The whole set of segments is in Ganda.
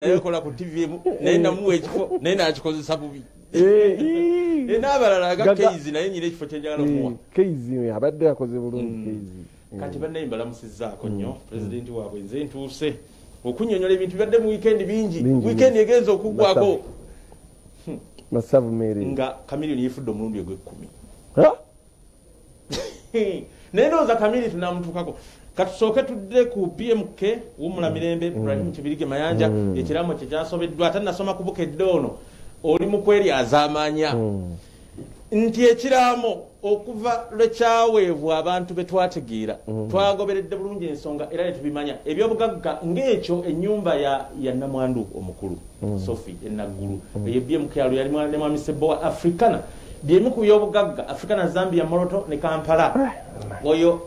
Ekola ku TV nenda muwe ekifo nenda akikozesa bubi. N'abalala aga Keizi naye nyine ekifo kyenjagala muwa. Keizi abadde akoze bulungi Keizi. Kati banne mbalamusizzaako nnyo president waabwe nze ntuuse okunnyonnyola ebintu bibadde mu weekend bingi. Weekend egenza okuggwako. Masavu mere. Nga Chameleone yefudde omulundi ogw'ekkumi. Nendooza Chameleone tunamutuukako. Katusooke tudde ku PMK wumula mirembe Ibrahim Kibirige Mayanja ekiramo kye kyasobeddwa atannasoma ku Bukedde ono oli mu kweryaza amaanya nti ekiramo okuva lwe kyaweebwa abantu be twategeera twagoberedde bulungi ensonga era tubimanya ebyobugagga ng'ekyo ennyumba ya Namwandu omukulu Sophie Enaggulu eyo BMK yali mwami Sebo wa Africana byemu ku byobugagga Africana Zambia Moroto ne Kampala oyo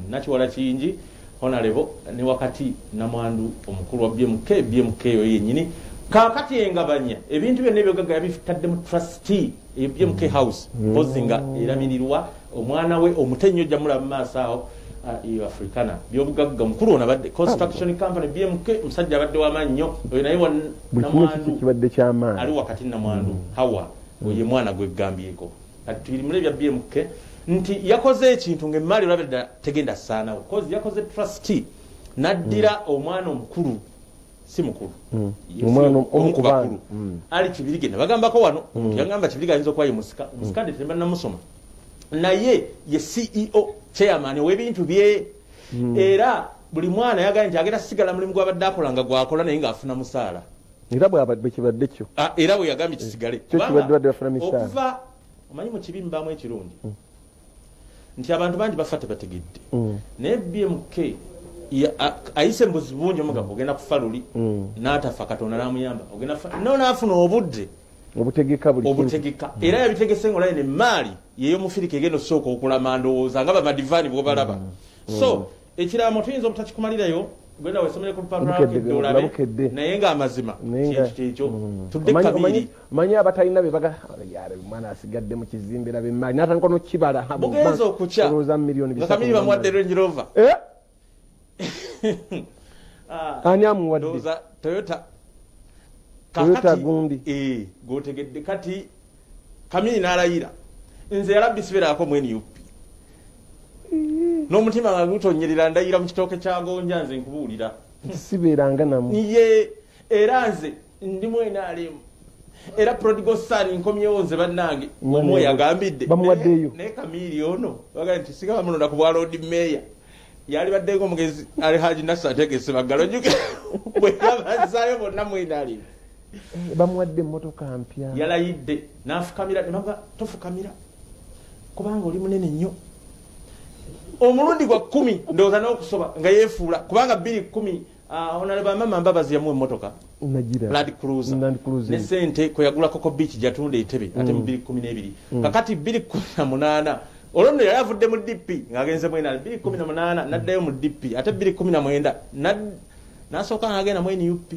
nakiwala kingi honorable ne wakati Namwandu omukulu wa BMK oyo yennyini kakati engabanya ebintu byonna ebyogagga yabitadde mu trustee e BMK house pozinga eramirirwa omwana we omutenyo jja mulaba maaso awo iyo Africana byobugagga mukulu ono abadde construction company BMK musajja abadde w'amannyo oyo naye wa Namwandu kibadde ky'amaanyi ali wakati Namwandu hawa oye mwana gwe gambyeko kati tubiri mule bya BMK nti yakoze ekintu ng'emmaali olabedda tegenda saanawo kozi yakoze trustee naddira omwana omukulu si mukulu omwana omukulu ali Kibirige ne bagambako wano yangamba Kibirige ayinza okuba ye musikadde temba namusoma naye ye CEO chairman w'ebintu bye era buli mwana yagambye nti agenda sigala mulimu gw'abadde akolanga gwakola naye ng'afuna musaala era bw'abadde kibadde kyo era bwe yagambye kisigale okuva omanyi mu kibimbamu ekirungi nti abantu bangi bafa tebategedde naye BMK ayise mbuzi bungi omugabo ogenda kufa luli n'atafa Katonda n'amuyamba ogenda n'afuna obudde obutegeka era yabitegese ng'olaye n'emmaali yeyo mufirika egenda osooka okulama ndowooza nga bamadivaani bw'obalaba so ekiramo tuyinza obutakikumalirayo gwenda wesomere ku lupapula olabe naye ng'amazima kintu kyekyo tudde kabiri manyi abatalina be baga mwana asigadde mu kizimbe era bemmaali n'atandika n'okibala bugenza okukya nga Kamili bamuwadde Range Rover ani amuwadde Toyota gundi gotegedde kati Kamili n'alayira nze yalabbisibeerako mu NUP n'omutima nga gutonyerera ndayira mu kitooke kya Gonja nze nkubuulira sibeeranga namu ye era nze ndi NRM era prodigal son nkomyewo nze bannange omwe yagambidde bamuwaddeeyo naye Kamili ono bagambye nti sigaba mulonda ku bwa Lord Mayor yali baddeko omugezi ali Haji Nasser ategese baggalo njuke bwe yabazaayo bonna mu NRM bamuwadde emmotoka mpya yalayidde n'afukamira ne baga tofukamira kubanga oli munene nnyo omulundi gwa 10 ndowooza n'okusoba nga yeefuula kubanga 210 honorable mama Mbabazi yamuwa emmotoka Land Cruiser ne sente kwe yagula Coco Beach gyatunda etebe ate mu 2012 kakati 2018 olwono yali avudde mu DP ng'agenze mwena 2018 n'addayo mu DP ate 2019 n'asooka n'agenda mu NUP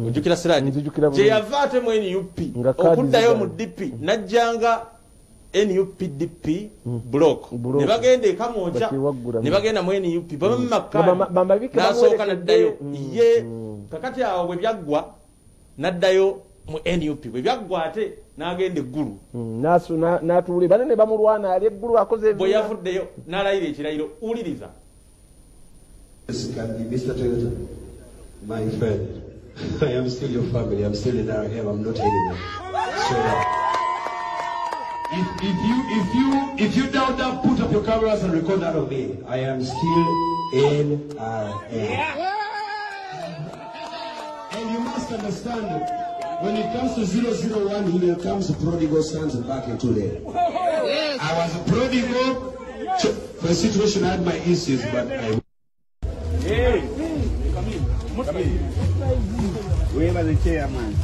ojjukira Siraji gye yava ate mu NUP okuddayo mu DP n'ajjanga NUP DP block ne bagenda ekamwoca ne bagenda mu NUP bamumaka n'asooka n'addayo ye kakati awo bwe byaggwa n'addayo mu NUP bwe byaggwa ate n'agenda eggulu n'atuule banene bamulwana ali eggulu akoze bwe yavuddeyo n'alayira ekirayiro wuliriza Mr. Toyota, my friend, I am still your family. I'm still in NRM. I'm not anymore. So if you doubt that, put up your cameras and record that of me. I am still in NRM. And you must understand, when it comes to 001, here comes prodigal sons back into there. I was a prodigal. For a situation, I had my issues, but I. We were the chairman.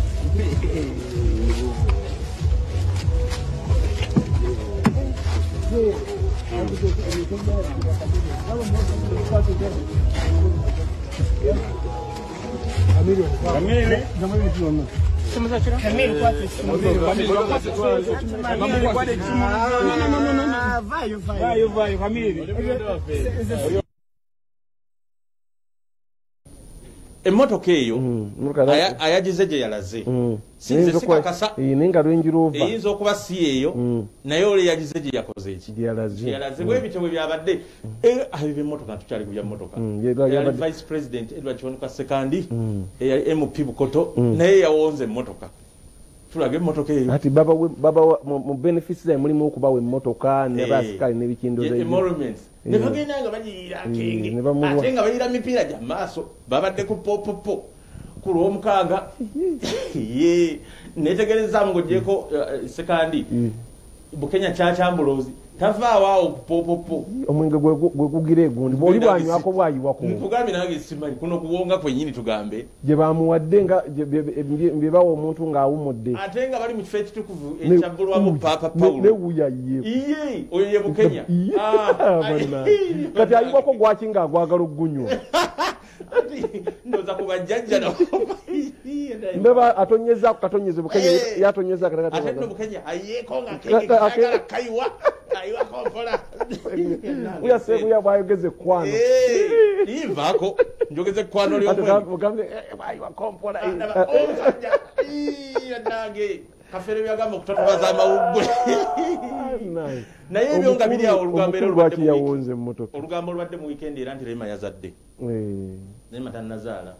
emmotoka eyo ayagize gye yalaze sinze sikakasa eyinza okuba si eyo naye oli yagize gye yakoze eki yalaze bwebityo bwe byabadde abiba emmotoka tukyali ku bya mmotoka eyali vice president Edward Kiwanuka Sekandi eyali MP Bukoto naye yawonze emmotoka tulaga emmotoka eyo ati baba mu benefits zae mulimu okubawa emmotoka ne basikali n'ebikindo emoluments ne bagenda nga bagiira kenge ate nga bayira mipiira gya maaso babadde ku popopo ku lwomukaaga netegerezaamu ng'ogyeko Sekandi Bukenya Kyachambulozi tavaawo awo ku popopo omwenge gwe gugira egundi bw'oli bwanywako bwayiwako nkugambye nange simanyi kuno kuwonga kwennyini tugambe gye bamuwadde nga bye bawa omuntu ng'awumudde ate nga bali mu kifo ekitukuvu ekyabbulwamu Papa Paulo newuyaye oyo ye Bukenya kati ayiwako gwaki ng'agwagala okugunywa ndoza kubajjajja ndaba atonyezaako katonyeze Bukenya yatonyeza ate nno Bukenya ayeeko nga kayiwa kompola uyasebuya bwayogeze kwano ivaako njogeze kwano lyomugambebayiwa kompola nange kafere byagamba okutotobaza amawuggwe naye ebyo nga biri awo olugambo olubadde mu wikendi era nti Rema yazadde Rema tannazaala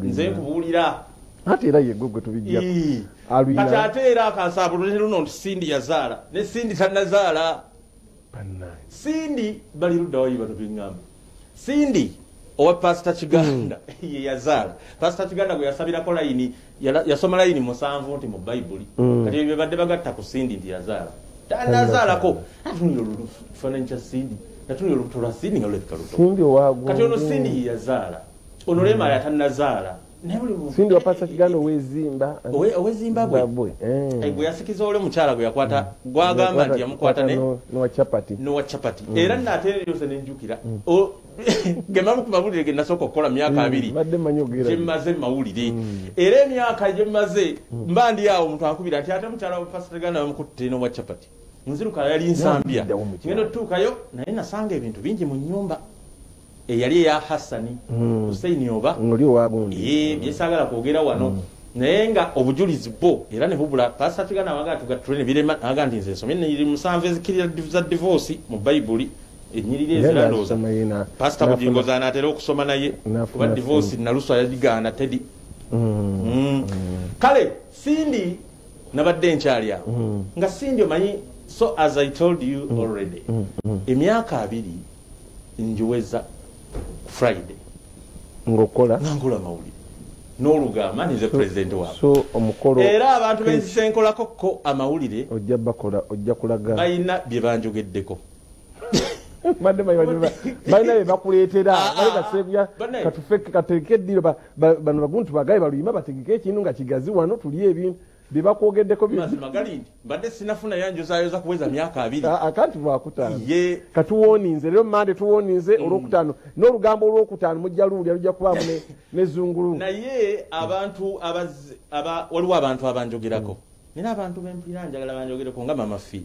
nze nkubuulira ate era yegwe gwe tubijjako kati ate era akansabulire luno nti Sindi yazaala ne Sindi tannazaala Sindi bali luddawo yiba tubiŋŋamba Sindi owa Pastor Kiganda ye yazaala Pastor Kiganda gwe yasabirako layini yasoma layini 7 nti mu Bayibuli kati ebyo badde bagatta ku Sindi nti yazaala tanazaalako atunira olufaananyi kya Sindi natunira olubuto lwa Sindi nga lulabika luto kati ono Sindi yazaala ono Rema yatannazaala Sindi wa Pastor Kiganda owezimbabwe gwe yasikiza ole mukyala gwe yakwata gwagamba nti yamukwata nowa chapati era nate yose nenjukira gemamu ku mawulire ge nasooka okukola myaka 2 gyemmaze mawulire era emyaka gyemmaze mba ndi awo omuntu akubira nti ate mukyala wa Pastor Kiganda bamukutte nowa chapati nziruka yali nsambya ngendo tutuukayo naye nasanga ebintu bingi mu nnyumba eyali eya Hassani Hussein oba byesagala kwogera wano naye nga obujulizi bwo era ne bubula Pastor Kiganda waga tugatule ne birema aga nti nze nsomye ne 7 ezikirira za divorce mu Bayibuli enyirire eziraloza Pastor Bugingo zanaatera okusoma naye kuba divorce naluso yagigaana tedi kale Sindi nabadde nkyali awo nga Sindi omanyi so as I told you already emyaka 2 njiweza Friday ngokola nangola mawulire n'olugamba nze president waabwe so omukolo era abantu benzisenkolako ko amawulire ojja kulaga balina bye banjogeddeko balina bye bakuleetera balekasebya katufeke kateeke eddiro bano baguntu bagaye baluyima bategeke ekintu nga kigazi wano tuli ebintu bye bakwogeddeko mazima gali nti mbadde sinafuna yanjozaayoza kuweza myaka 2 akanti lwakutaano katuwoninze lero mande tuwoninze olwokutaano n'olugambo olwokutaano mujja luwulya lujja kubaamu nezungulu naye abantu waliwo abantu abanjogerako nina abantu bempira njagala banjogereko nga Mama Fee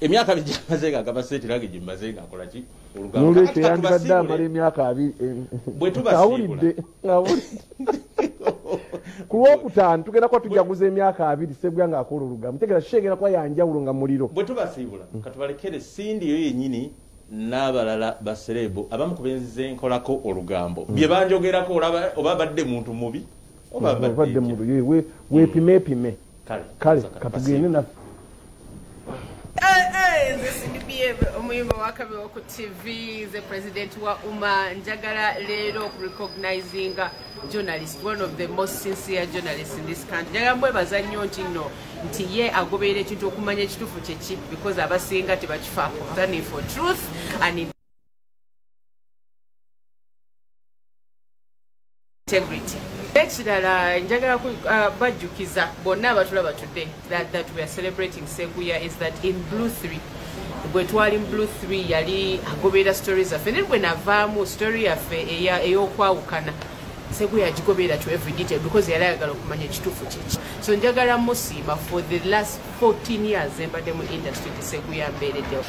emyaka bijamaze nga gabaseetirage gimmaze nga akola ki olugambonolwekyo yandibadde amala emyaka 2 bwe tubasiibula ku lwokutaano tugenda kuba tujaguza emyaka 2 sebwa nga akola olugambo tegera shegera kuba yanjawulo nga muliro bwe tubasiibula katubalekere Sindi yo yennyini n'abalala baserebo abamu ku benzize nkolako olugambo bye banjogerako oba badde muntu mubi oba badde muntu weepime kale katugende naffe This is omuyimba wakabeho ku TV the president wa Uma njagala lero recognizing journalist one of the most sincere journalists in this country njagala mwebaza nnyo nti ye agoberera ekintu okumanya ekituufu kyeki because abasinga tebakifaako standing for truth and integrity. Ekirala njagala bajjukiza bonna abatulaba today that we are celebrating Seguya is that in Blue 3 bwe twali mu Blue 3 yali agoberera stories affe ne bwe navaamu story yaffe ey'okwawukana Seguya agigoberera to every detail because yali ayagala okumanya ekituufu kyeki so njagala musiima for the last 14 years embadde mu industry ti Seguya mbeereddewo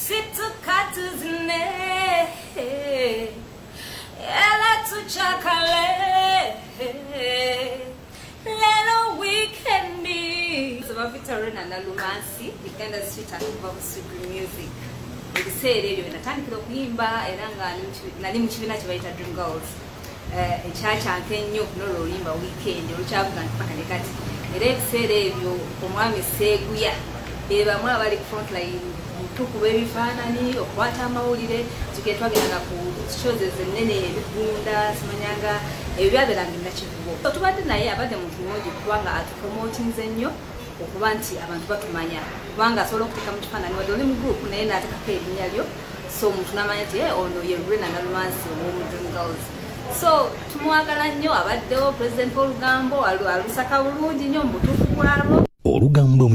situkatuzine ela tuchakale lelo weekendi so Victorina na Lumansi ikanda street akuva music music ebiseera ebyo natandikira okuyimba era nga nali mu kibiina kye bayita Dream Girls ekyakyanka ennyo okunola oluyimba weekend olukyavuga nti paka ne kati era ebiseera ebyo omwami Seeguya bebamu abali ku frontline tukuba ebifaananyi okukwata amawulire tuke twagendanga ku shows ennene ebigunda simanyanga ebyo byabeeranga nakivubo tubadde naye abadde muntu mulungi kubanga atupromotinze ennyo okuba nti abantu batumanya kubanga asobola okuteeka mu kifaananyi wadde oli mu group naye n'ateekako erinnya lyo so omuntu n'amanya nti ono ye Rena Nalumansi ow'omu Dream Girls so tumwagala nnyo abaddewo President Paul Lugambo alusaka bulungi nnyo mu butuufu bwabo Olugambo